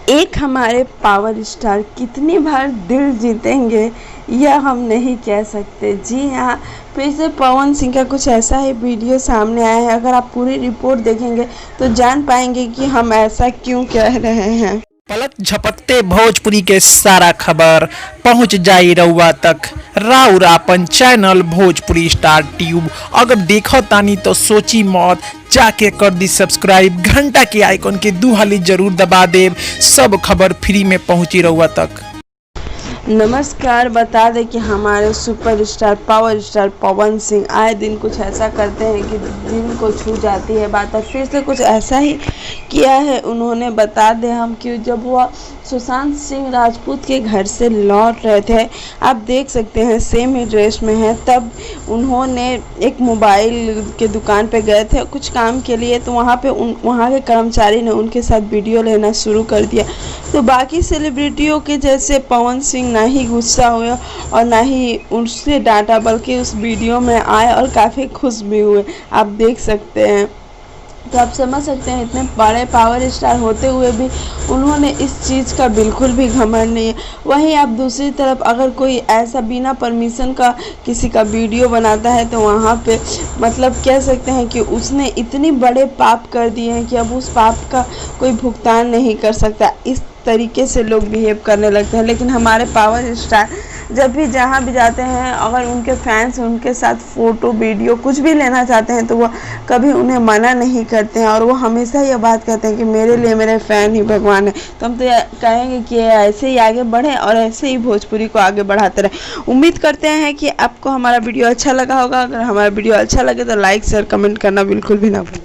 एक हमारे power star कितनी बार दिल जीतेंगे यह हम नहीं कह सकते। जी हाँ, फिर से पवन सिंह का कुछ ऐसा ही वीडियो सामने आया है। अगर आप पूरी रिपोर्ट देखेंगे तो जान पाएंगे कि हम ऐसा क्यों कह रहे हैं। पलक झपकते भोजपुरी के सारा खबर पहुंच जाई रउआ तक। राउर आपन चैनल भोजपुरी स्टार ट्यूब अगर देखो तानी तो सोची मौत, जाके कर दी सब्सक्राइब, घंटा के आइकन के दू हाली जरूर दबा देव। सब खबर फ्री में पहुंची रउआ तक। नमस्कार, बता दें कि हमारे superstar power star Pawan Singh आए दिन कुछ ऐसा करते हैं कि दिल को छू जाती है बात। और फिर से कुछ ऐसा ही किया है उन्होंने। बता दें हम कि जब वह सुशांत सिंह राजपूत के घर से लौट रहे थे, आप देख सकते हैं सेम ही ड्रेस में है, तब उन्होंने एक मोबाइल के दुकान पे गए थे कुछ काम के लिए। तो वहाँ के कर्मचारी ने उनके साथ वीडियो लेना शुरू कर दिया। तो बाकी सेलिब्रिटियों के जैसे पवन सिंह ना ही गुस्सा हुए और ना ही उससे डांटा, बल्कि उस वीडियो में आए और काफ़ी खुश भी हुए, आप देख सकते हैं। तो आप समझ सकते हैं इतने बड़े पावर स्टार होते हुए भी उन्होंने इस चीज़ का बिल्कुल भी घमंड नहीं है। वहीं आप दूसरी तरफ अगर कोई ऐसा बिना परमिशन का किसी का वीडियो बनाता है तो वहाँ पे मतलब कह सकते हैं कि उसने इतने बड़े पाप कर दिए हैं कि अब उस पाप का कोई भुगतान नहीं कर सकता। इस तरीके से लोग बिहेव करने लगते हैं। लेकिन हमारे पावर स्टार जब भी जहाँ भी जाते हैं, अगर उनके फैंस उनके साथ फ़ोटो वीडियो कुछ भी लेना चाहते हैं तो वह कभी उन्हें मना नहीं करते हैं। और वो हमेशा यह बात कहते हैं कि मेरे लिए मेरे फ़ैन ही भगवान है। तो हम तो कहेंगे कि ऐसे ही आगे बढ़ें और ऐसे ही भोजपुरी को आगे बढ़ाते रहें। उम्मीद करते हैं कि आपको हमारा वीडियो अच्छा लगा होगा। अगर हमारा वीडियो अच्छा लगे तो लाइक शेयर कमेंट करना बिल्कुल भी ना भूलें।